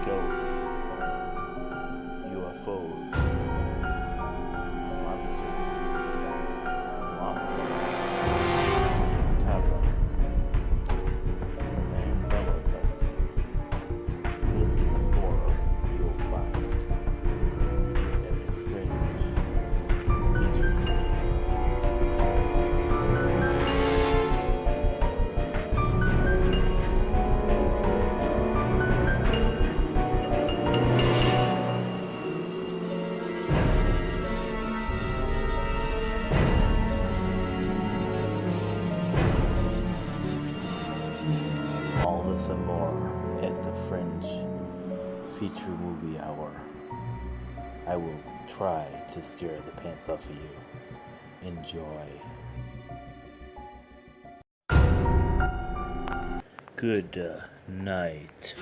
Ghosts, UFOs, monsters, Mothman, Chupacabra, the Mandela effect. This and more you will find at the Fringe feature movie. All this and more at the Fringe feature movie hour. I will try to scare the pants off of you. Enjoy. Good night.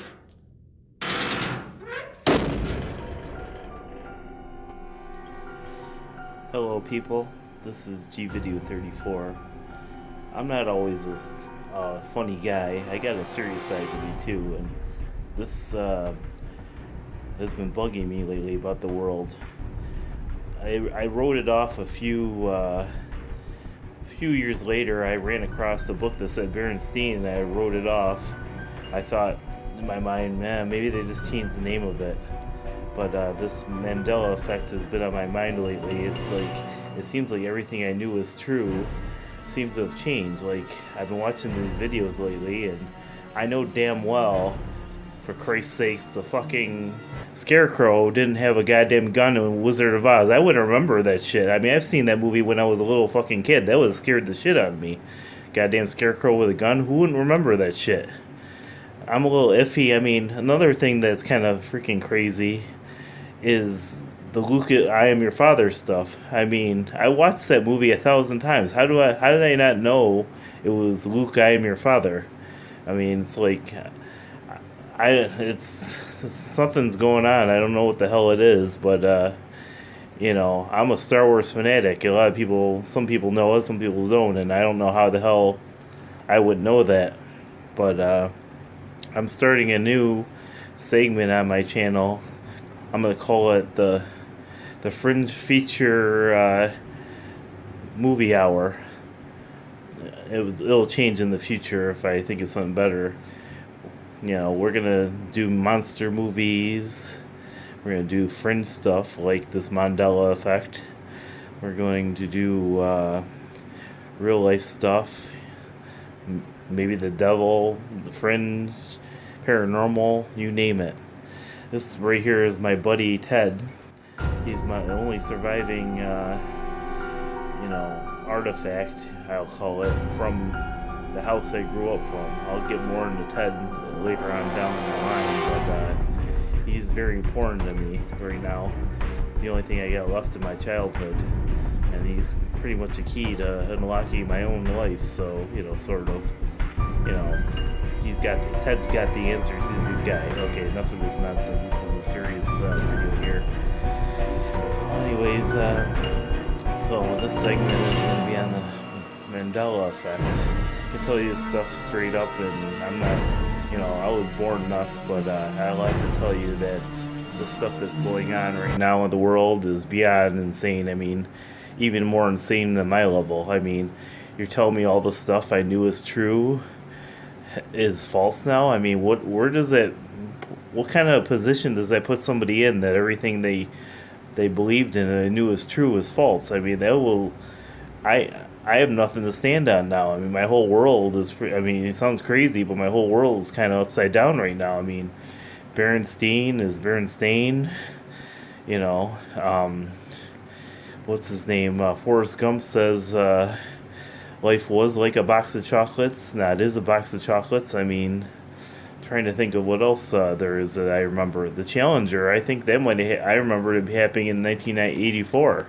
Hello, people. This is G Video 34. I'm not always a funny guy. I got a serious side to me too, and this has been bugging me lately about the world. I wrote it off a few years later. I ran across a book that said Berenstein, and I wrote it off. I thought in my mind, man, maybe they just changed the name of it. But this Mandela effect has been on my mind lately. It's like it seems like everything I knew was true seems to have changed. Like I've been watching these videos lately, and I know damn well, for Christ's sakes, the fucking Scarecrow didn't have a goddamn gun in Wizard of Oz. I wouldn't remember that shit. I mean, I've seen that movie when I was a little fucking kid. That would have scared the shit out of me. Goddamn Scarecrow with a gun. Who wouldn't remember that shit? I'm a little iffy. I mean, another thing that's kind of freaking crazy is the Luke I am your father stuff. I mean, I watched that movie 1,000 times. How did I not know it was Luke I am your father? I mean, it's like it's something's going on. I don't know what the hell it is, but I'm a Star Wars fanatic. A lot of people, some people know it, some people don't, and I don't know how the hell I would know that. But I'm starting a new segment on my channel. I'm gonna call it the Fringe feature movie hour. It'll change in the future if I think it's something better. We're gonna do monster movies. We're gonna do Fringe stuff like this Mandela effect. We're going to do real life stuff. Maybe the devil, the Fringe, paranormal, you name it. This right here is my buddy Ted. He's my only surviving, artifact, I'll call it, from the house I grew up from. I'll get more into Ted later on down the line, but he's very important to me right now. It's the only thing I got left in my childhood, and he's pretty much a key to unlocking my own life. So, sort of, Ted's got the answers. He's a good guy. Okay, enough of this nonsense. This is a serious video here. Anyways, so this segment is going to be on the Mandela effect. I can tell you this stuff straight up, and I'm not, I was born nuts, but I like to tell you that the stuff that's going on right now in the world is beyond insane. I mean, even more insane than my level. I mean, you're telling me all the stuff I knew is true is false now? I mean, what kind of position does that put somebody in, that everything they believed in and they knew was true is false? I mean, I have nothing to stand on now. I mean, my whole world is, it sounds crazy, but my whole world is kind of upside down right now. I mean, Berenstein is Berenstain, what's his name? Forrest Gump says, life was like a box of chocolates. Nah, it is a box of chocolates. I mean, trying to think of what else there is that I remember. The Challenger, I think that might have, I remember it happening in 1984,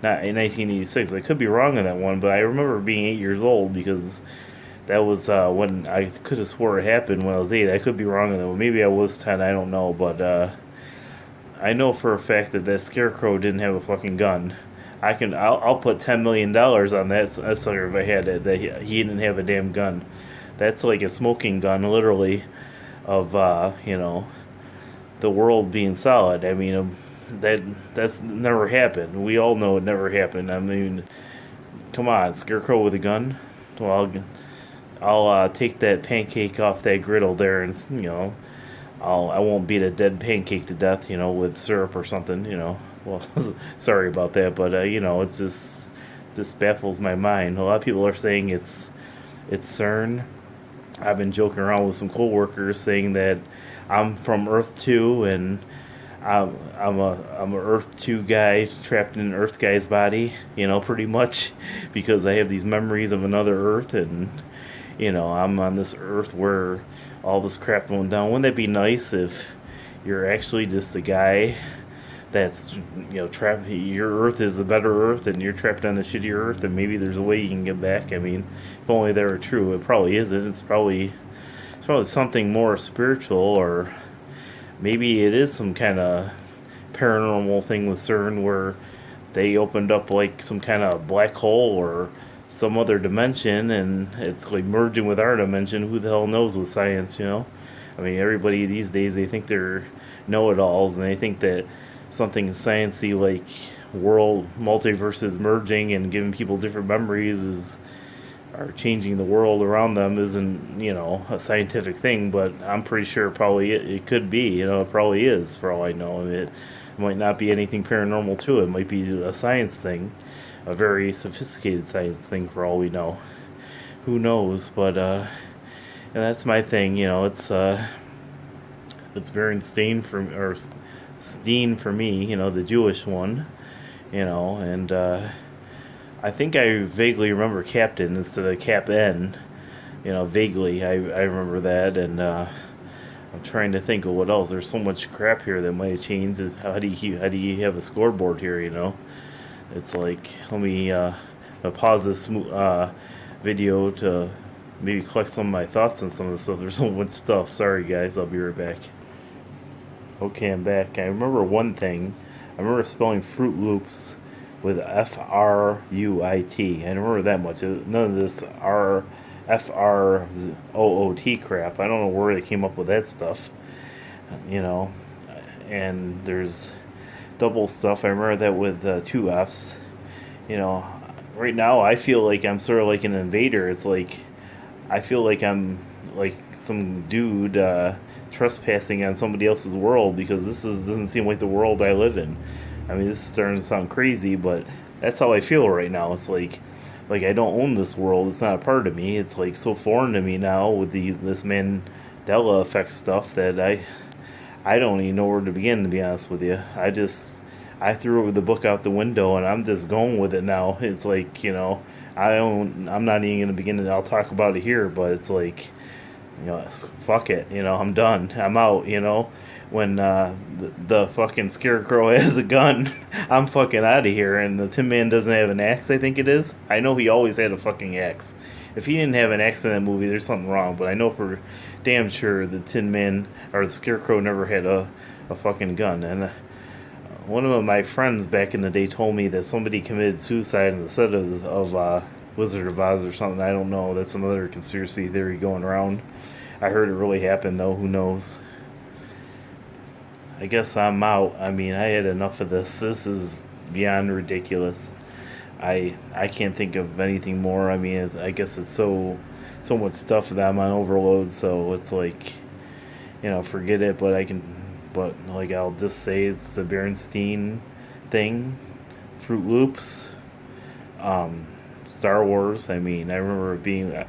not in 1986. I could be wrong on that one, but I remember being 8 years old because that was when I could have swore it happened when I was 8. I could be wrong on that one. Maybe I was 10, I don't know, but I know for a fact that Scarecrow didn't have a fucking gun. I'll put $10 million on that sucker if I had it, that he didn't have a damn gun. That's like a smoking gun, literally, of the world being solid. I mean, that that's never happened. We all know it never happened. I mean, come on, Scarecrow with a gun. Well, I'll take that pancake off that griddle there, and I won't beat a dead pancake to death, with syrup or something, Well, sorry about that, but it's just baffles my mind. A lot of people are saying it's CERN. I've been joking around with some coworkers saying that I'm from Earth 2, and I'm a Earth 2 guy trapped in an Earth guy's body, pretty much, because I have these memories of another Earth, and I'm on this Earth where all this crap going down. Wouldn't that be nice if you're actually just a guy that's trapped? Your Earth is a better Earth, and you're trapped on a shitty Earth, and maybe there's a way you can get back. I mean, if only that were true. It probably isn't. It's probably something more spiritual, or maybe it is some kind of paranormal thing with CERN where they opened up like some kind of black hole or some other dimension, and it's like merging with our dimension. Who the hell knows with science? I mean, everybody these days, they think they're know-it-alls, and they think that something sciencey like world multiverses merging and giving people different memories is are changing the world around them isn't a scientific thing. But I'm pretty sure probably it could be. It probably is, for all I know. I mean, it might not be anything paranormal to it. It might be a science thing, a very sophisticated science thing, for all we know. Who knows? But and that's my thing. It's Berenstain or Steen for me. The Jewish one. And I think I vaguely remember Captain instead of Cap N. Vaguely I remember that, and I'm trying to think of what else. There's so much crap here that might have changed. How do you have a scoreboard here? It's like, let me pause this video to maybe collect some of my thoughts on some of the stuff. There's so much stuff. Sorry guys, I'll be right back. Okay, I'm back. I remember one thing. I remember spelling Fruit Loops with Fruit. I remember that much. None of this Fruit crap. I don't know where they came up with that stuff. You know, and there's double stuff. I remember that with two F's. Right now I feel like I'm sort of like an invader. It's like I feel like I'm like some dude trespassing on somebody else's world, because doesn't seem like the world I live in. I mean, this is starting to sound crazy, but that's how I feel right now. It's like I don't own this world. It's not a part of me. It's like so foreign to me now with this Mandela effect stuff that I don't even know where to begin, to be honest with you. I threw the book out the window, and I'm just going with it now. It's like, I'm not even going to begin to, I'll talk about it here, but it's like, fuck it, I'm done. I'm out, when the fucking Scarecrow has a gun, I'm fucking out of here. And the Tin Man doesn't have an axe, I think it is. I know he always had a fucking axe. If he didn't have an axe in that movie, there's something wrong. But I know for damn sure the Tin Man or the Scarecrow never had a fucking gun. And one of my friends back in the day told me that somebody committed suicide in the set of Wizard of Oz or something. I don't know. That's another conspiracy theory going around. I heard it really happened, though. Who knows? I guess I'm out. I mean, I had enough of this. This is beyond ridiculous. I can't think of anything more. I mean, I guess it's so much stuff that I'm on overload. So it's like, forget it. But like I'll just say it's the Berenstain thing, Fruit Loops, Star Wars. I mean, I remember it being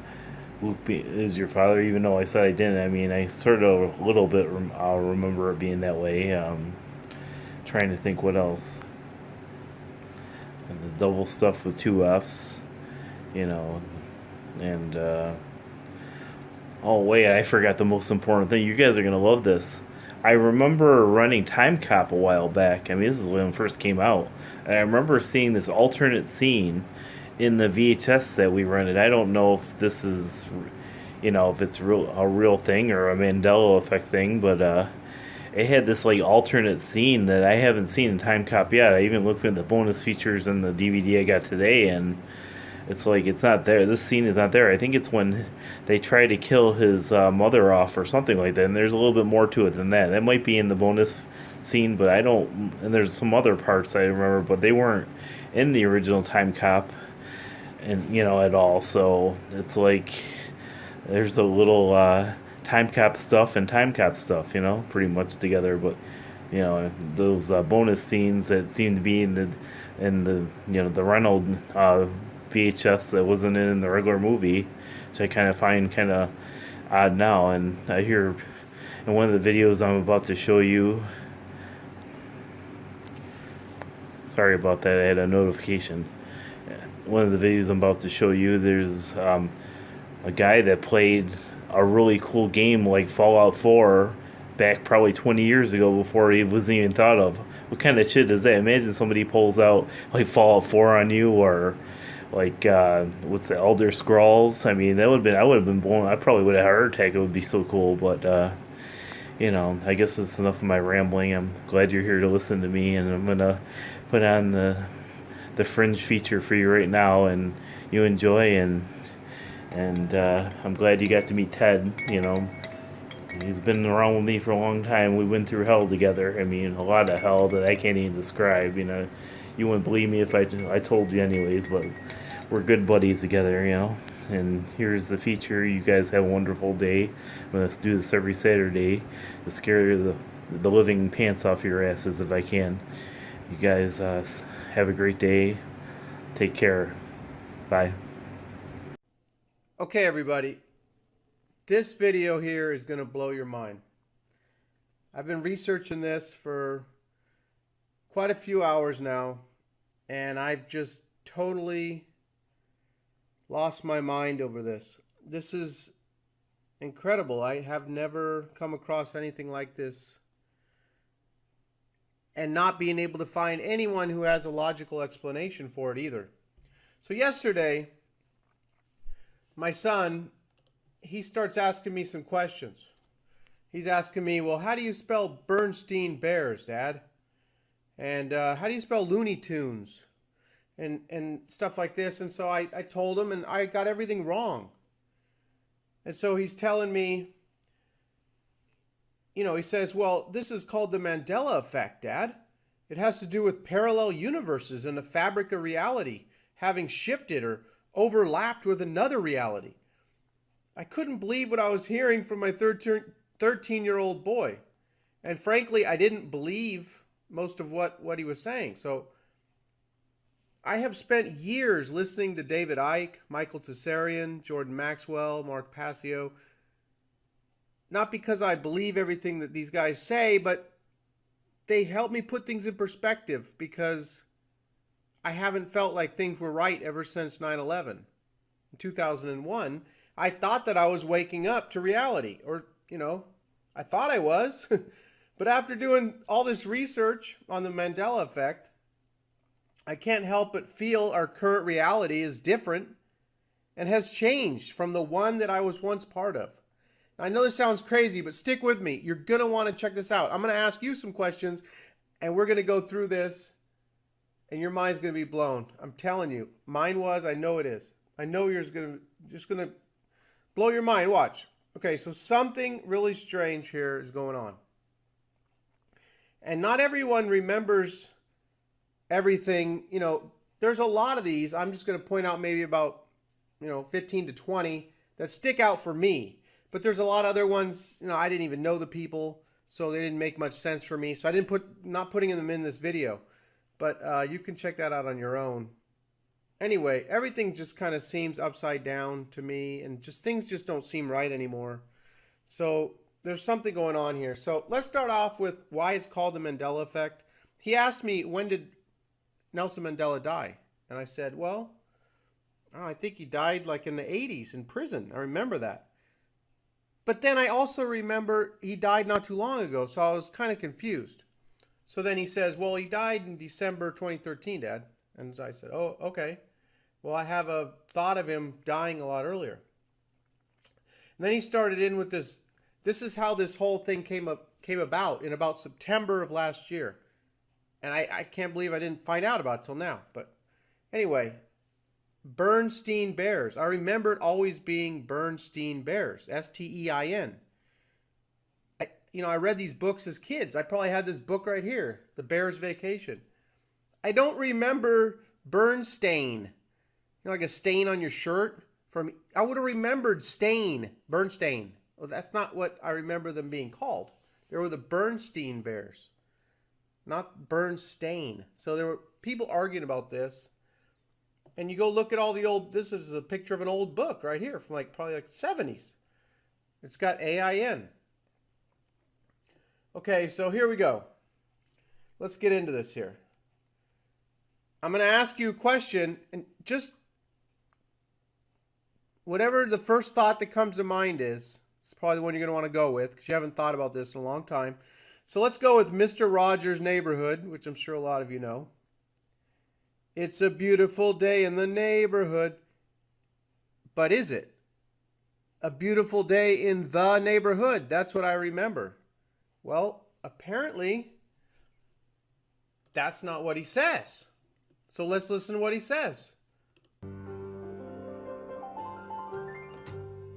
Luke is your father, even though I said I didn't. I mean, I sort of a little bit I'll remember it being that way. Trying to think what else. And the double stuff with two F's, and oh wait, I forgot the most important thing. You guys are gonna love this. I remember running Time Cop a while back. I mean, this is when it first came out. And I remember seeing this alternate scene in the VHS that we rented. I don't know if this is, if it's a real thing or a Mandela effect thing, but it had this like alternate scene that I haven't seen in Time Cop yet. I even looked at the bonus features in the DVD I got today, and It's like it's not there. This scene is not there. I think it's when they try to kill his mother off or something like that. And there's a little bit more to it than that. That might be in the bonus scene, but I don't. And there's some other parts I remember, but they weren't in the original Time Cop, and at all. So it's like there's a little Time Cop stuff and Time Cop stuff, pretty much together. But those bonus scenes that seem to be in the the Reynolds VHS that wasn't in the regular movie, so I kind of find kind of odd now. And I hear in one of the videos I'm about to show you. Sorry about that. I had a notification. One of the videos I'm about to show you, there's a guy that played a really cool game like Fallout 4 back probably 20 years ago before it wasn't even thought of. What kind of shit is that? Imagine somebody pulls out like Fallout 4 on you, or like what's the Elder Scrolls. I mean, I would have been blown. I probably would have had a heart attack. It would be so cool. But I guess it's enough of my rambling. I'm glad you're here to listen to me, and I'm gonna put on the Fringe feature for you right now, and you enjoy. And I'm glad you got to meet Ted. He's been around with me for a long time. We went through hell together. I mean, a lot of hell that I can't even describe. You wouldn't believe me if I told you anyways. But we're good buddies together. And here's the feature. You guys have a wonderful day. I'm gonna do this every Saturday to scare the living pants off your asses if I can. You guys have a great day. Take care. Bye. Okay, everybody. This video here is going to blow your mind. I've been researching this for quite a few hours now, and I've just totally lost my mind over this. This is incredible. I have never come across anything like this, and not being able to find anyone who has a logical explanation for it either. So yesterday, my son, he starts asking me some questions. He's asking me, well, how do you spell Bernstein Bears, Dad? And how do you spell Looney Tunes? And stuff like this. And so I told him, and I got everything wrong. And so he's telling me, he says, well, this is called the Mandela effect, Dad. It has to do with parallel universes and the fabric of reality having shifted or overlapped with another reality. I couldn't believe what I was hearing from my 13-year-old boy. And frankly, I didn't believe most of what he was saying. So I have spent years listening to David Icke, Michael Tessarian, Jordan Maxwell, Mark Passio. Not because I believe everything that these guys say, but they help me put things in perspective, because I haven't felt like things were right ever since 9/11. In 2001, I thought that I was waking up to reality, or, I thought I was. But after doing all this research on the Mandela effect, I can't help but feel our current reality is different and has changed from the one that I was once part of. Now, I know this sounds crazy, but stick with me. You're going to want to check this out. I'm going to ask you some questions, and we're going to go through this, and your mind's going to be blown. I'm telling you. Mine was. I know it is. I know yours is just going to blow your mind. Watch. Okay, so something really strange here is going on. And not everyone remembers everything. There's a lot of these. I'm just going to point out maybe about, 15 to 20 that stick out for me. But there's a lot of other ones, I didn't even know the people, so they didn't make much sense for me. So I not putting them in this video. But you can check that out on your own. Anyway, everything just kind of seems upside down to me, and things just don't seem right anymore. So there's something going on here. So let's start off with why it's called the Mandela effect. He asked me, when did Nelson Mandela die? And I said, well, I think he died like in the 80s in prison. I remember that. But then I also remember he died not too long ago, so I was kind of confused. So then he says, well, he died in December 2013, Dad. And I said, oh, okay. Well, I have a thought of him dying a lot earlier. And then he started in with this. This is how this whole thing came about in about September of last year. And I can't believe I didn't find out about it till now. But anyway, Bernstein Bears. I remember it always being Bernstein Bears. Stein. I read these books as kids. I probably had this book right here, The Bear's Vacation. I don't remember Bernstein. Like a stain on your shirt. I would have remembered Stain, Bernstein. Well, that's not what I remember them being called. They were the Bernstein Bears, not Bernstein. So there were people arguing about this. And you go look at all the old, this is a picture of an old book right here from probably the 70s. It's got AIN. Okay, so here we go. Let's get into this here. I'm going to ask you a question, and just whatever the first thought that comes to mind is, it's probably the one you're going to want to go with because you haven't thought about this in a long time. So let's go with Mr. Rogers' Neighborhood, which I'm sure a lot of you know. It's a beautiful day in the neighborhood. But is it? A beautiful day in the neighborhood. That's what I remember. Well, apparently, that's not what he says. So let's listen to what he says.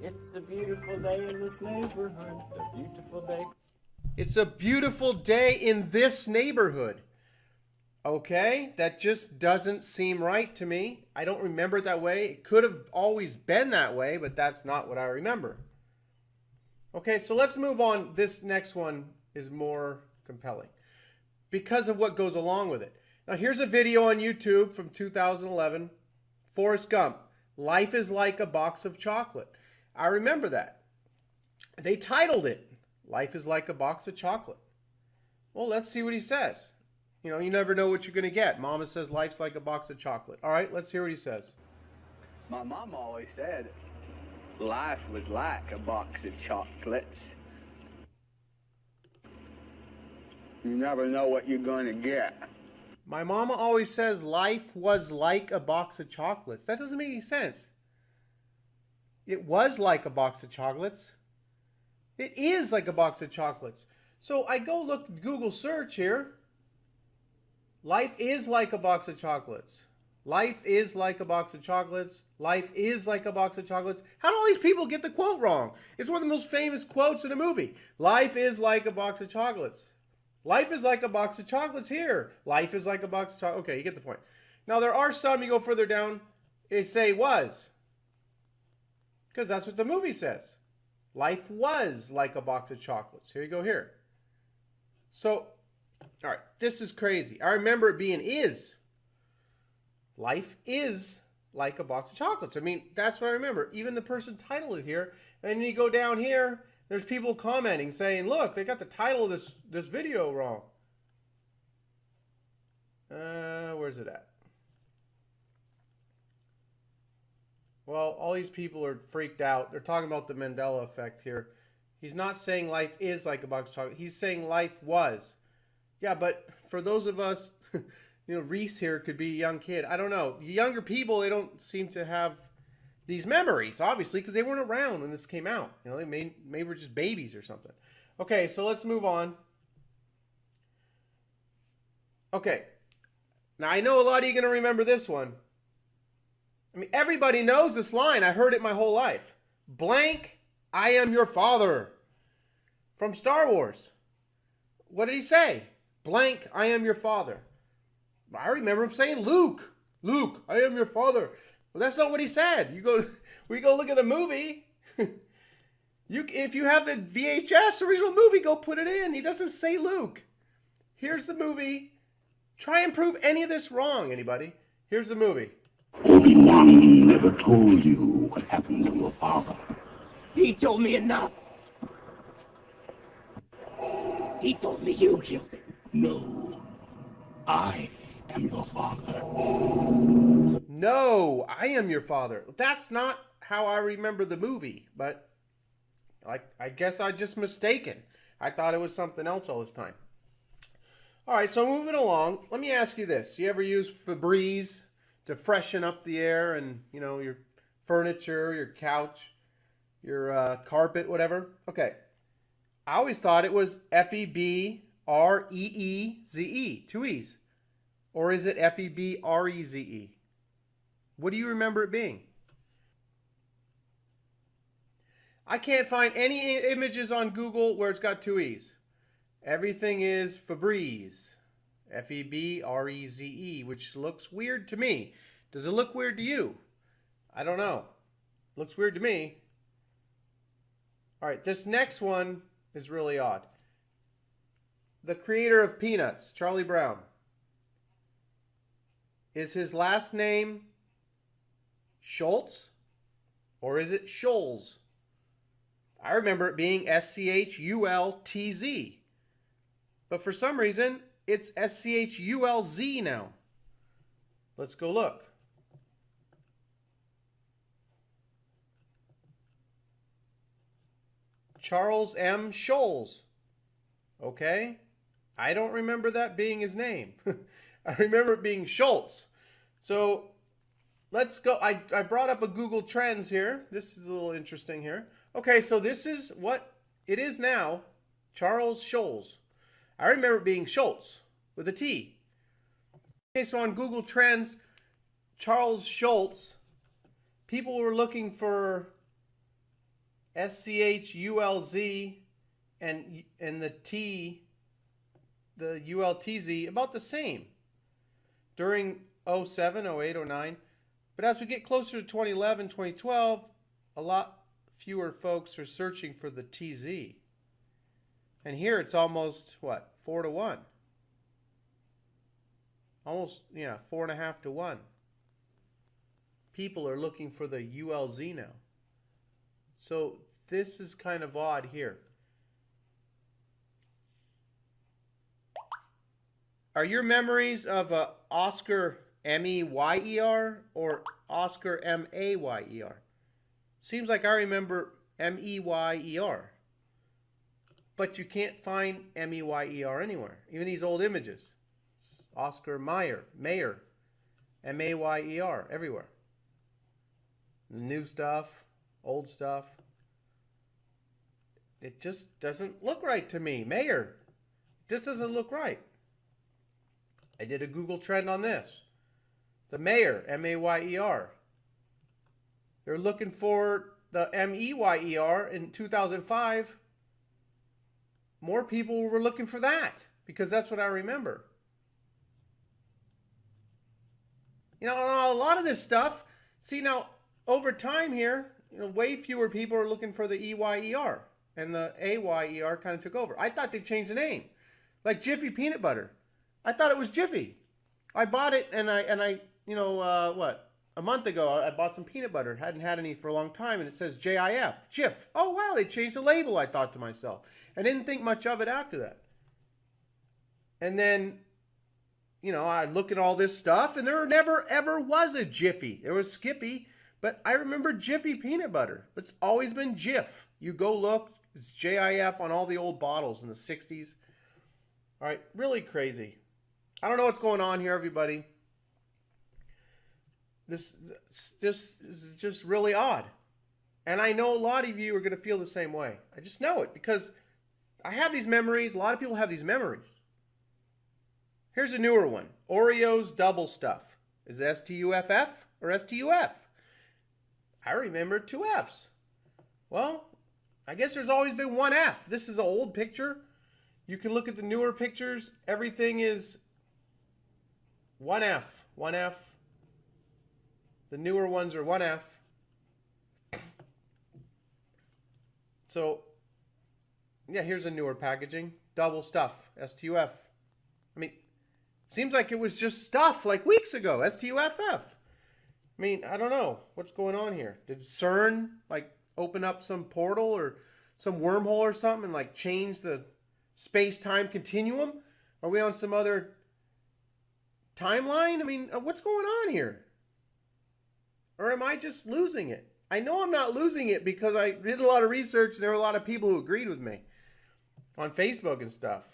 It's a beautiful day in this neighborhood. A beautiful day. It's a beautiful day in this neighborhood. Okay, that just doesn't seem right to me. I don't remember it that way. It could have always been that way, but that's not what I remember. Okay, so let's move on. This next one is more compelling because of what goes along with it. Now, here's a video on YouTube from 2011. Forrest Gump. Life is like a box of chocolate. I remember that. They titled it, Life is like a box of chocolate. Well, let's see what he says. You never know what you're going to get. Mama says life's like a box of chocolate. All right, let's hear what he says. My mom always said life was like a box of chocolates. You never know what you're going to get. My mama always says life was like a box of chocolates. That doesn't make any sense. It was like a box of chocolates. It is like a box of chocolates. So I go look, Google search here. Life is like a box of chocolates. Life is like a box of chocolates. Life is like a box of chocolates. How do all these people get the quote wrong? It's one of the most famous quotes in a movie. Life is like a box of chocolates. Life is like a box of chocolates here. Life is like a box of chocolates. Okay, you get the point. Now, there are some, you go further down, they say was. Because that's what the movie says. Life was like a box of chocolates. Here you go here. So, all right, this is crazy. I remember it being is. Life is like a box of chocolates. I mean, that's what I remember. Even the person titled it here. And then you go down here, there's people commenting saying, look, they got the title of this video wrong. Where's it at? Well, all these people are freaked out. They're talking about the Mandela effect here. He's not saying life is like a box of chocolate. He's saying life was. Yeah, but for those of us, Reese here could be a young kid. I don't know. Younger people, they don't seem to have these memories, obviously, because they weren't around when this came out. They maybe were just babies or something. Okay, so let's move on. Okay. Now, I know a lot of you are going to remember this one. I mean, everybody knows this line. I heard it my whole life. Blank, I am your father. From Star Wars. What did he say? Blank, I am your father. I remember him saying, Luke, I am your father. Well, that's not what he said. We go look at the movie. If you have the VHS original movie, go put it in. He doesn't say Luke. Here's the movie. Try and prove any of this wrong, anybody. Here's the movie. Obi-Wan never told you what happened to your father. He told me enough. He told me you killed him. No, I am your father. No, I am your father. That's not how I remember the movie, but I guess I just mistaken. I thought it was something else all this time. All right, so moving along, let me ask you this. You ever use Febreze to freshen up the air and, your furniture, your couch, your carpet, whatever? Okay. I always thought it was Febreze, 2 E's. Or is it Febreze? What do you remember it being? I can't find any images on Google where it's got 2 E's. Everything is Febreze. Febreze, which looks weird to me. Does it look weird to you? I don't know. Looks weird to me. All right, this next one is really odd. The creator of Peanuts, Charlie Brown. Is his last name Schultz or is it Scholes? I remember it being Schultz. But for some reason, it's Schulz now. Let's go look. Charles M. Scholes. Okay. I don't remember that being his name. I remember it being Schultz. So let's go. I brought up a Google Trends here. This is a little interesting here. Okay, so this is what it is now. Charles Scholes. I remember it being Schultz with a T. Okay, so on Google Trends, Charles Schultz, people were looking for Schulz and the T, the ULTZ, about the same during 07, 08, 09. But as we get closer to 2011, 2012, a lot fewer folks are searching for the TZ. And here it's almost, what, 4 to 1. Almost, 4.5 to 1. People are looking for the ULZ now. So this is kind of odd here. Are your memories of Oscar Meyer or Oscar Mayer? Seems like I remember Meyer. But you can't find Meyer anywhere. Even these old images. Oscar Mayer, Mayer, Mayer, everywhere. New stuff, old stuff. It just doesn't look right to me. Mayer. It just doesn't look right. I did a Google trend on this. The Mayer, Mayer. They're looking for the Meyer in 2005. More people were looking for that because that's what I remember. A lot of this stuff, see now, over time here, way fewer people are looking for the EYER. And the AYER kind of took over. I thought they changed the name. Like Jiffy Peanut Butter. I thought it was Jiffy. I bought it and I a month ago, I bought some peanut butter. Hadn't had any for a long time, and it says JIF, Jif. Oh, wow, they changed the label, I thought to myself. I didn't think much of it after that. And then, I look at all this stuff, and there never, ever was a Jiffy. There was Skippy, but I remember Jiffy peanut butter. It's always been Jif. You go look, it's JIF on all the old bottles in the 60s. All right, really crazy. I don't know what's going on here, everybody. This is just really odd. And I know a lot of you are going to feel the same way. I just know it because I have these memories. A lot of people have these memories. Here's a newer one. Oreos double stuff. Is it STUFF or STUF? I remember 2 Fs. Well, I guess there's always been 1 F. This is an old picture. You can look at the newer pictures. Everything is 1 F. 1 F. The newer ones are 1 F. So, yeah, here's a newer packaging. Double stuff. STUF. I mean, seems like it was just stuff like weeks ago. STUFF. I mean, I don't know. What's going on here? Did CERN, open up some portal or some wormhole or something and, change the space-time continuum? Are we on some other timeline? I mean, what's going on here? Or am I just losing it? I know I'm not losing it because I did a lot of research and there were a lot of people who agreed with me on Facebook and stuff.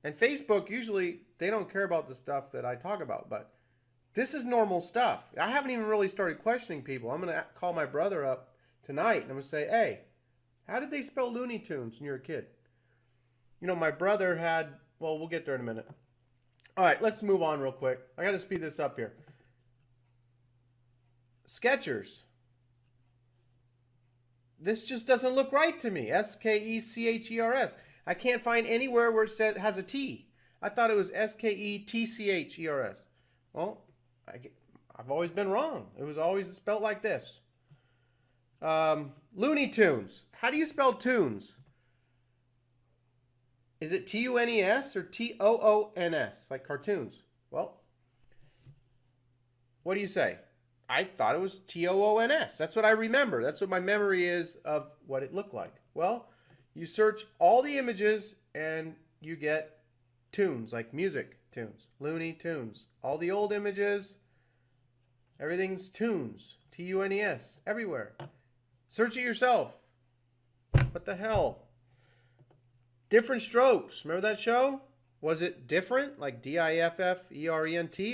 And Facebook, usually, they don't care about the stuff that I talk about. But this is normal stuff. I haven't even really started questioning people. I'm going to call my brother up tonight and I'm going to say, hey, how did they spell Looney Tunes when you were a kid? My brother had, well, we'll get there in a minute. All right, let's move on real quick. I got to speed this up here. Skechers. This just doesn't look right to me. Skechers. I can't find anywhere where it said has a T. I thought it was Sketchers. Well, I've always been wrong. It was always spelled like this. Looney Tunes. How do you spell tunes? Is it Tunes or Toons, like cartoons? Well, what do you say? I thought it was Toons. That's what I remember. That's what my memory is of what it looked like. Well, you search all the images and you get tunes, like music tunes, Looney Tunes. All the old images, everything's tunes, Tunes, everywhere. Search it yourself. What the hell? Different Strokes. Remember that show? Was it different, like Diffferent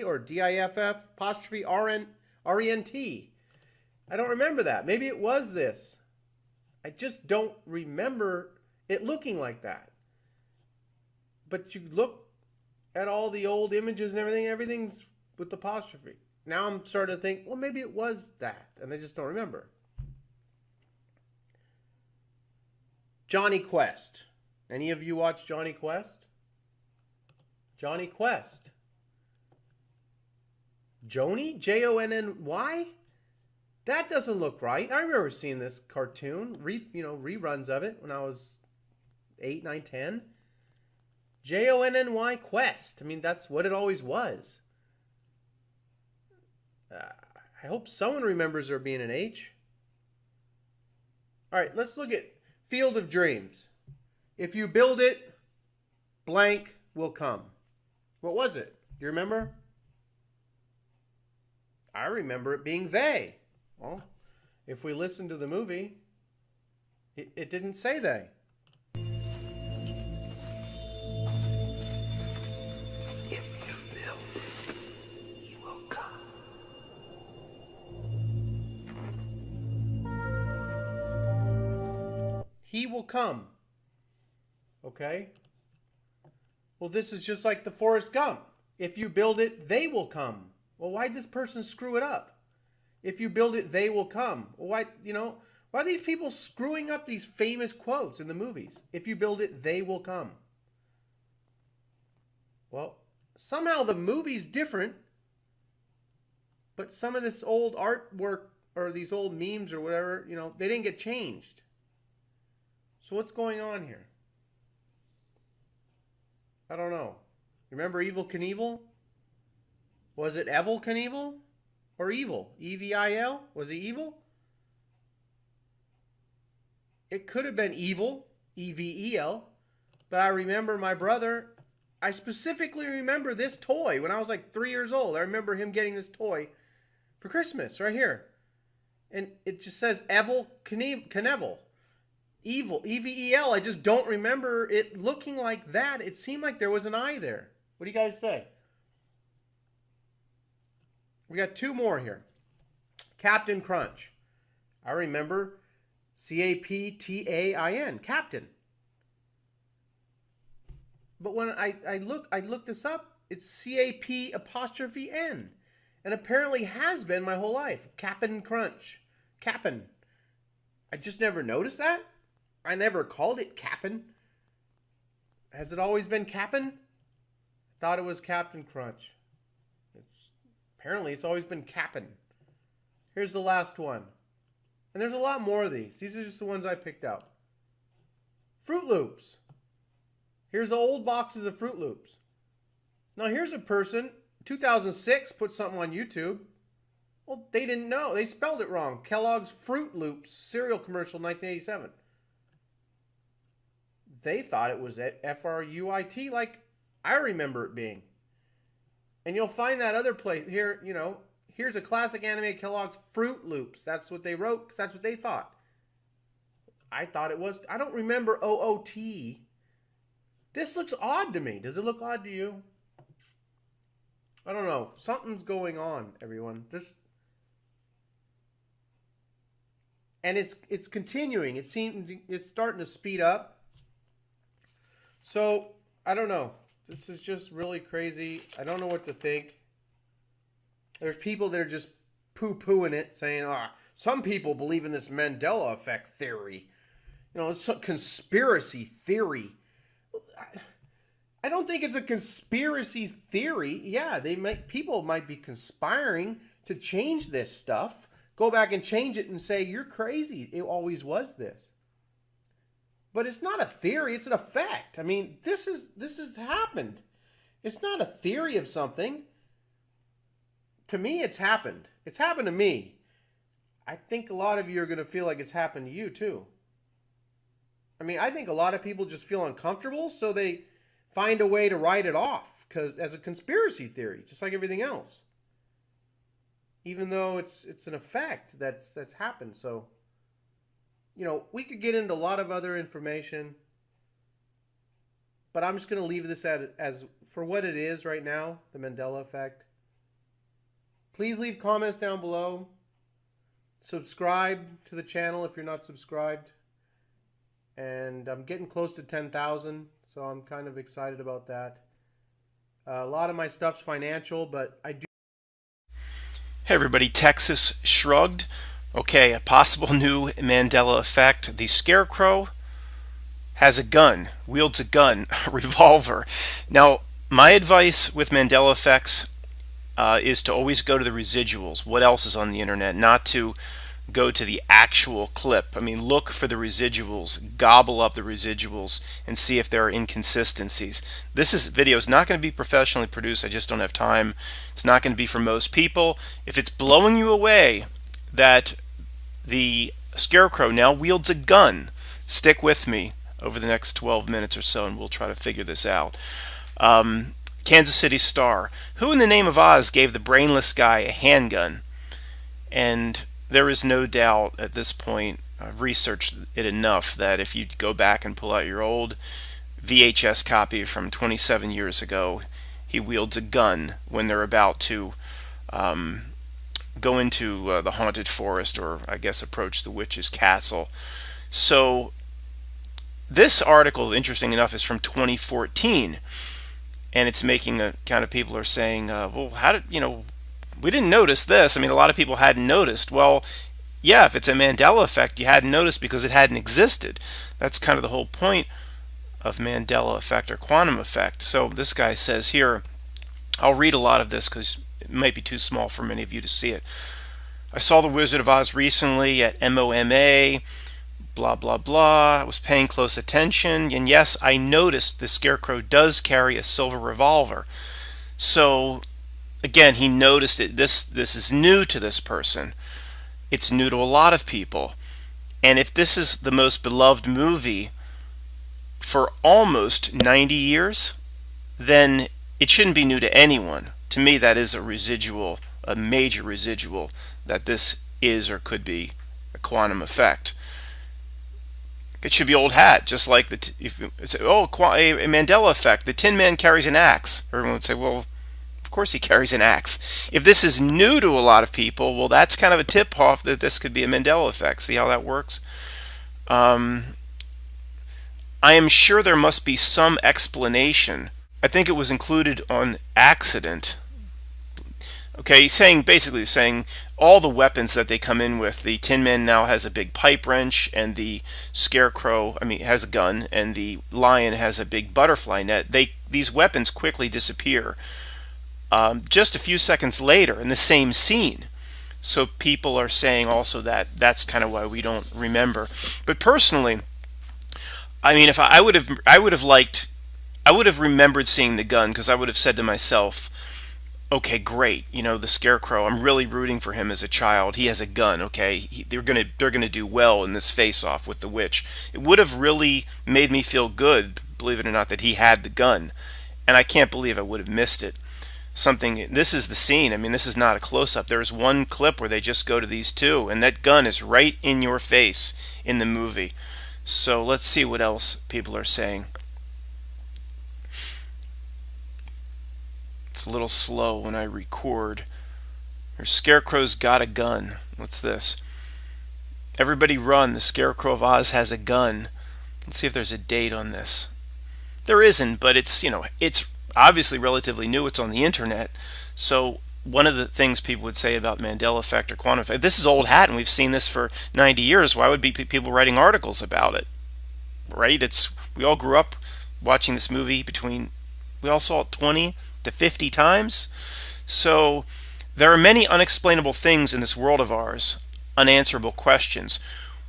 or Diff''RENT? I don't remember that. Maybe it was this. I just don't remember it looking like that. But you look at all the old images and everything's with apostrophe. Now I'm starting to think, well, maybe it was that, and I just don't remember. Johnny Quest. Any of you watch Johnny Quest? Johnny Quest. Joni? Jonny? That doesn't look right. I remember seeing this cartoon, reruns of it when I was 8, 9, 10. Jonny Quest. I mean, that's what it always was. I hope someone remembers there being an H. All right, let's look at Field of Dreams. If you build it, blank will come. What was it? Do you remember? I remember it being they. Well, if we listen to the movie, it didn't say they. If you build, he will come. He will come. Okay? Well, this is just like the Forrest Gump. If you build it, they will come. Well, why did this person screw it up? If you build it, they will come. Well, why are these people screwing up these famous quotes in the movies? If you build it, they will come. Well, somehow the movie's different, but some of this old artwork or these old memes or whatever, they didn't get changed. So what's going on here? I don't know. Remember Evel Knievel? Was it Evel Knievel or Evil? Evil? Was he evil? It could have been evil, Evel, but I remember my brother. I specifically remember this toy when I was like 3 years old. I remember him getting this toy for Christmas right here. And it just says Evel Knievel. Evil, Evel. I just don't remember it looking like that. It seemed like there was an I there. What do you guys say? We got two more here. Captain Crunch. I remember Captain, Captain. But when I looked this up, it's CAP''N. And apparently has been my whole life. Captain Crunch. Cap'n. I just never noticed that. I never called it Cap'n. Has it always been Cap'n? I thought it was Captain Crunch. Apparently it's always been Cap'n. Here's the last one. And there's a lot more of these. These are just the ones I picked out. Fruit Loops. Here's the old boxes of Fruit Loops. Now here's a person, 2006, put something on YouTube. Well, they didn't know. They spelled it wrong. Kellogg's Fruit Loops cereal commercial 1987. They thought it was Fruit like I remember it being. And you'll find that other place here, here's a classic anime Kellogg's Fruit Loops. That's what they wrote because that's what they thought. I thought it was, I don't remember OOT. This looks odd to me. Does it look odd to you? I don't know. Something's going on, everyone. And it's continuing. It seems it's starting to speed up. So, I don't know. This is just really crazy. I don't know what to think. There's people that are just poo-pooing it, saying, some people believe in this Mandela effect theory. It's a conspiracy theory. I don't think it's a conspiracy theory. Yeah, people might be conspiring to change this stuff. Go back and change it and say, you're crazy. It always was this. But it's not a theory, it's an effect. I mean, this has happened. It's not a theory of something. To me, it's happened. It's happened to me. I think a lot of you are going to feel like it's happened to you too. I mean, I think a lot of people just feel uncomfortable, so they find a way to write it off as a conspiracy theory, just like everything else. Even though it's an effect that's happened. So, we could get into a lot of other information, but I'm just going to leave this as for what it is right now, the Mandela effect. Please leave comments down below. Subscribe to the channel if you're not subscribed. And I'm getting close to 10,000, so I'm kind of excited about that. A lot of my stuff's financial, but I do. Hey everybody, Texas Shrugged. Okay, a possible new Mandela effect. The Scarecrow has a gun, wields a gun, a revolver. Now, my advice with Mandela effects is to always go to the residuals. What else is on the internet? Not to go to the actual clip. I mean, look for the residuals, gobble up the residuals, and see if there are inconsistencies. This video is not going to be professionally produced. I just don't have time. It's not going to be for most people. If it's blowing you away that the Scarecrow now wields a gun, stick with me over the next 12 minutes or so, and we'll try to figure this out. Kansas City Star. Who in the name of Oz gave the brainless guy a handgun? And there is no doubt at this point, I've researched it enough, that if you go back and pull out your old VHS copy from 27 years ago, he wields a gun when they're about to go into the haunted forest, or I guess approach the witch's castle. So this article, interesting enough, is from 2014, and it's making a kind of, people are saying, well, how did, we didn't notice this. I mean, a lot of people hadn't noticed. Well, yeah, if it's a Mandela effect, you hadn't noticed because it hadn't existed. That's kind of the whole point of Mandela effect or quantum effect. So this guy says here, I'll read a lot of this because it might be too small for many of you to see it. I saw The Wizard of Oz recently at MOMA, blah, blah, blah. I was paying close attention, and yes, I noticed the Scarecrow does carry a silver revolver. So again, he noticed it. This is new to this person. It's new to a lot of people. And if this is the most beloved movie for almost 90 years, then it shouldn't be new to anyone. To me, that is a residual, a major residual, that this is or could be a quantum effect. It should be old hat, just like if you say, oh, a Mandela effect. The Tin Man carries an axe. Everyone would say, well, of course he carries an axe. If this is new to a lot of people, well, that's kind of a tip-off that this could be a Mandela effect. See how that works? I am sure there must be some explanation. I think it was included on accident. Okay, he's basically saying all the weapons that they come in with. The Tin Man now has a big pipe wrench, and the Scarecrow, has a gun, and the Lion has a big butterfly net. These weapons quickly disappear just a few seconds later in the same scene. So people are saying also that that's kind of why we don't remember. But personally, if I would have remembered seeing the gun, because I would have said to myself, okay, great, the Scarecrow, I'm really rooting for him as a child. He has a gun, okay? They're gonna do well in this face-off with the witch. It would have really made me feel good, believe it or not, that he had the gun. And I can't believe I would have missed it. This is the scene. This is not a close-up. There's one clip where they just go to these two, and that gun is right in your face in the movie. So let's see what else people are saying. It's a little slow when I record. Your Scarecrow's got a gun. What's this? Everybody run. The Scarecrow of Oz has a gun. Let's see if there's a date on this. There isn't, but it's obviously relatively new. It's on the internet. So one of the things people would say about Mandela effect or quantum effect, this is old hat and we've seen this for 90 years. Why would be people writing articles about it? Right? We all grew up watching this movie we all saw it 20 to 50 times. So there are many unexplainable things in this world of ours, unanswerable questions.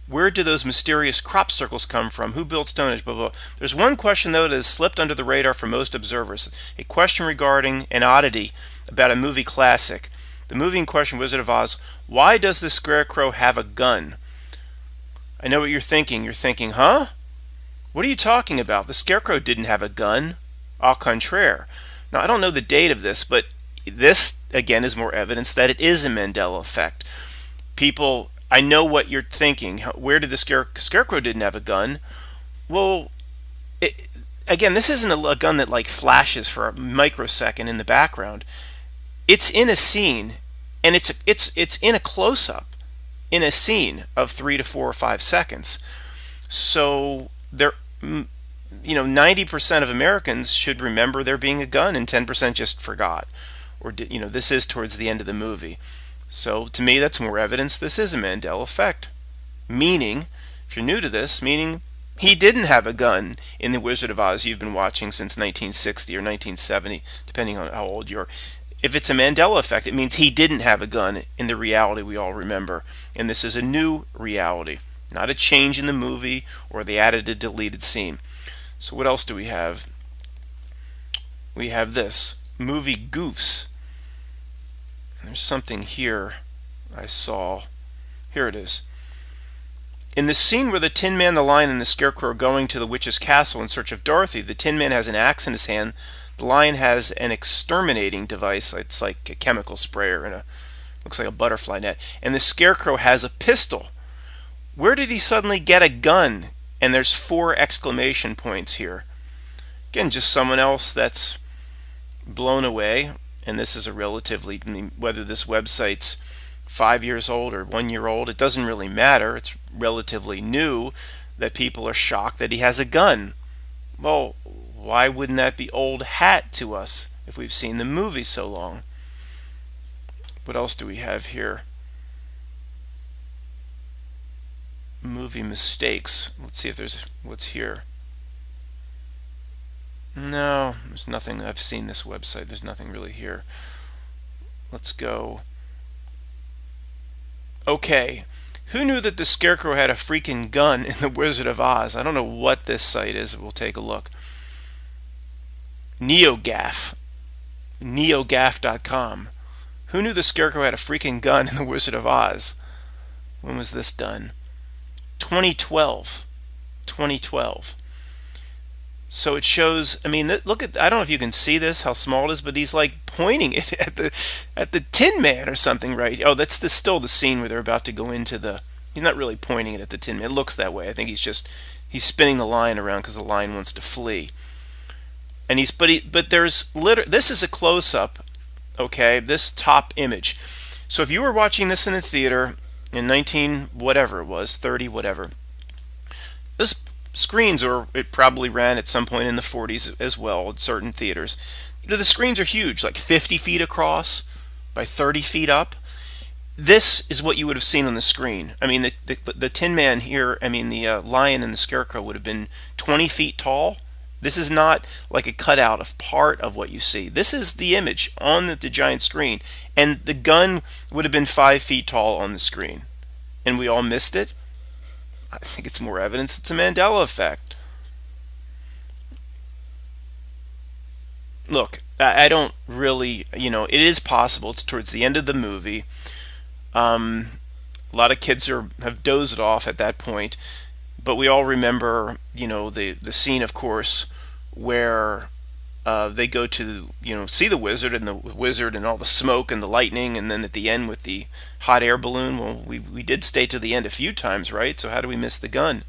Where do those mysterious crop circles come from? Who built Stonehenge? Blah, blah, blah. There's one question, though, that has slipped under the radar for most observers. A question regarding an oddity about a movie classic. The movie in question, Wizard of Oz. Why does the Scarecrow have a gun? I know what you're thinking. You're thinking, huh? What are you talking about? The Scarecrow didn't have a gun. Au contraire. Now, I don't know the date of this, but this, again, is more evidence that it is a Mandela effect. People... I know what you're thinking. Where did the Scarecrow didn't have a gun? Well, again, this isn't a gun that like flashes for a microsecond in the background. It's in a scene, and it's in a close-up in a scene of 3 to 4 or 5 seconds. So 90% of Americans should remember there being a gun, and 10% just forgot, or this is towards the end of the movie. So to me, that's more evidence this is a Mandela effect. Meaning, if you're new to this, meaning he didn't have a gun in The Wizard of Oz you've been watching since 1960 or 1970, depending on how old you are. If it's a Mandela effect, it means he didn't have a gun in the reality we all remember. And this is a new reality, not a change in the movie or the added or deleted scene. So what else do we have? We have this, movie goofs. There's something here I saw. Here it is. In the scene where the Tin Man, the Lion, and the Scarecrow are going to the witch's castle in search of Dorothy, the Tin Man has an axe in his hand. The Lion has an exterminating device. It's like a chemical sprayer and looks like a butterfly net. And the Scarecrow has a pistol. Where did he suddenly get a gun? And there's 4 exclamation points here. Again, just someone else that's blown away. And this is whether this website's 5 years old or 1 year old, it doesn't really matter. It's relatively new that people are shocked that he has a gun. Well, why wouldn't that be old hat to us if we've seen the movie so long? What else do we have here? Movie mistakes. Let's see if there's what's here. No, there's nothing. I've seen this website. There's nothing really here. Let's go. Okay. Who knew that the Scarecrow had a freaking gun in The Wizard of Oz? I don't know what this site is. We'll take a look. NeoGaf. NeoGaf.com. Who knew the Scarecrow had a freaking gun in The Wizard of Oz? When was this done? 2012. 2012. So it shows, I mean, look at, I don't know if you can see this, how small it is, but he's like pointing it at the Tin Man or something, right? Oh, that's still the scene where they're about to go into he's not really pointing it at the Tin Man. It looks that way. I think he's spinning the lion around because the lion wants to flee. And but there's this is a close-up, okay, this top image. So if you were watching this in the theater in 30 whatever, this screens, or it probably ran at some point in the 40s as well at certain theaters. The screens are huge, like 50 feet across by 30 feet up. This is what you would have seen on the screen. I mean, the Tin Man here, I mean, the Lion and the Scarecrow would have been 20 feet tall. This is not like a cutout of part of what you see. This is the image on the giant screen, and the gun would have been 5 feet tall on the screen. And we all missed it? I think it's more evidence it's a Mandela effect. Look, I don't really, it is possible. It's towards the end of the movie. A lot of kids have dozed off at that point, but we all remember, the scene, of course, where they go to, see the wizard and all the smoke and the lightning, and then at the end with the hot air balloon. Well, we did stay to the end a few times, right? So how do we miss the gun?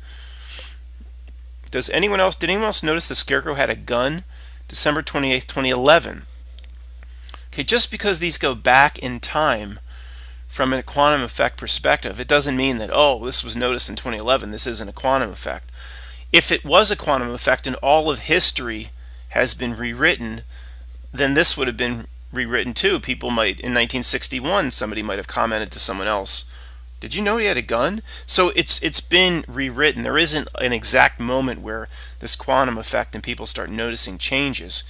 Did anyone else notice the Scarecrow had a gun? December 28th, 2011. Okay, just because these go back in time from a quantum effect perspective, it doesn't mean that, this was noticed in 2011, this isn't a quantum effect. If it was a quantum effect and all of history has been rewritten, then this would have been rewritten too. People might, in 1961, somebody might have commented to someone else, "Did you know he had a gun?" So it's been rewritten. There isn't an exact moment where this quantum effect and people start noticing changes.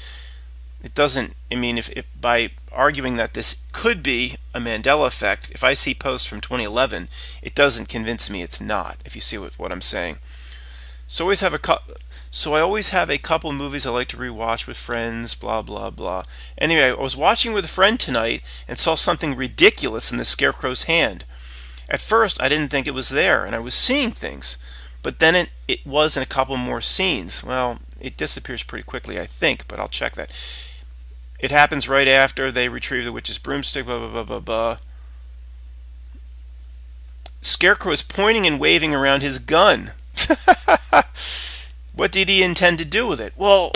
It doesn't. I mean, if by arguing that this could be a Mandela effect, if I see posts from 2011, it doesn't convince me it's not. If you see what I'm saying. So I always have a couple movies I like to rewatch with friends, blah blah blah. Anyway, I was watching with a friend tonight and saw something ridiculous in the Scarecrow's hand. At first, I didn't think it was there, and I was seeing things, but then it was in a couple more scenes. Well, it disappears pretty quickly, I think, but I'll check that. It happens right after they retrieve the witch's broomstick, blah blah blah blah blah. Scarecrow is pointing and waving around his gun. What did he intend to do with it? Well,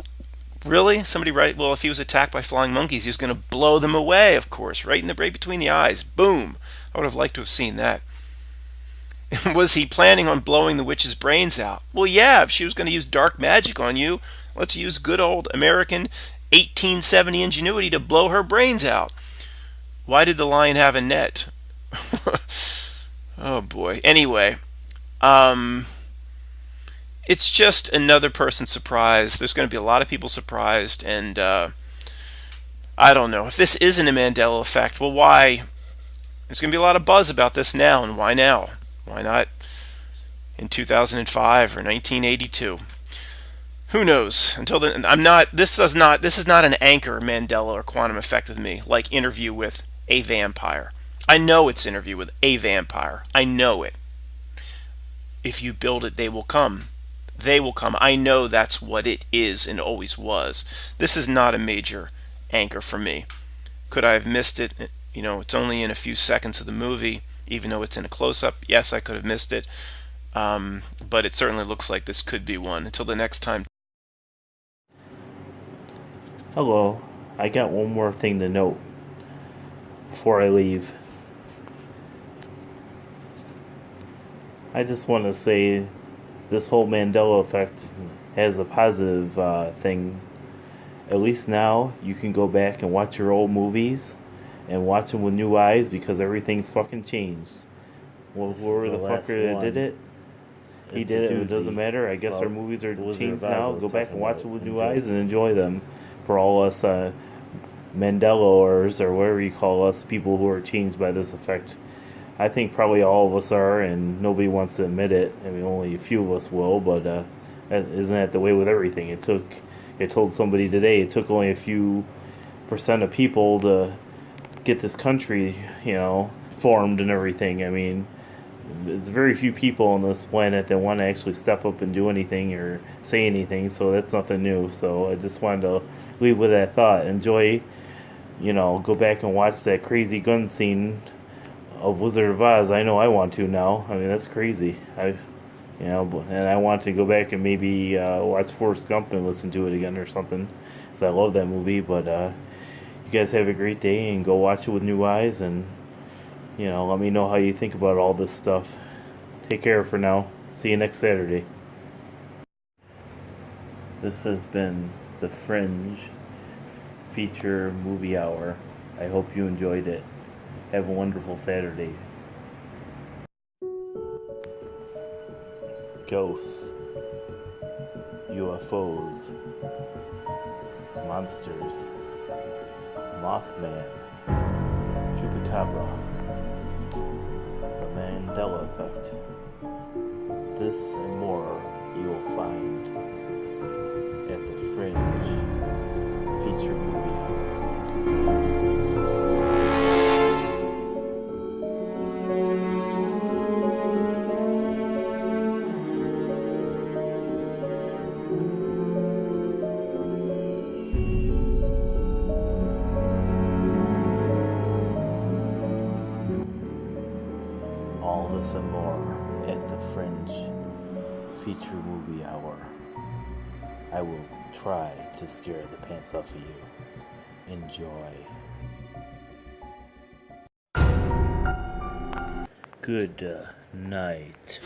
really? Somebody write, well, if he was attacked by flying monkeys, he was going to blow them away, of course, right between the eyes. Boom. I would have liked to have seen that. Was he planning on blowing the witch's brains out? Well, yeah, if she was going to use dark magic on you, let's use good old American 1870 ingenuity to blow her brains out. Why did the lion have a net? Oh boy. Anyway, it's just another person surprised. There's going to be a lot of people surprised, and I don't know. If this isn't a Mandela effect, well, why? There's going to be a lot of buzz about this now, and why now? Why not in 2005 or 1982? Who knows? Until then, this is not an anchor Mandela or quantum effect with me, like Interview with a Vampire. I know it's Interview with a Vampire. I know it. If you build it, they will come. They will come. I know that's what it is and always was. This is not a major anchor for me. Could I have missed it? You know, it's only in a few seconds of the movie, even though it's in a close-up. Yes, I could have missed it. But it certainly looks like this could be one. Until the next time. Hello. I got one more thing to note before I leave. I just want to say this whole Mandela effect has a positive thing. At least now you can go back and watch your old movies and watch them with new eyes because everything's fucking changed. Well, whoever the fucker that did it, he did it. It doesn't matter. I guess our movies are changed now. Go back and watch them with new eyes and enjoy them. For all us Mandelors or whatever you call us, people who are changed by this effect. I think probably all of us are, and nobody wants to admit it. I mean, only a few of us will, but isn't that the way with everything? I told somebody today, it took only a few % of people to get this country, formed and everything. I mean, it's very few people on this planet that want to actually step up and do anything or say anything, so that's nothing new. So I just wanted to leave with that thought. Enjoy, go back and watch that crazy gun scene of Wizard of Oz. I know I want to now. I mean, that's crazy. And I want to go back and maybe watch Forrest Gump and listen to it again or something, because I love that movie. But you guys have a great day and go watch it with new eyes, and let me know how you think about all this stuff. Take care for now. See you next Saturday. This has been the Fringe feature movie hour. I hope you enjoyed it. Have a wonderful Saturday. Ghosts, UFOs, monsters, Mothman, Chupacabra, the Mandela effect. This and more you will find at the Fringe feature movie hour. All this and more at the Fringe feature movie hour. I will try to scare the pants off of you. Enjoy. Good night.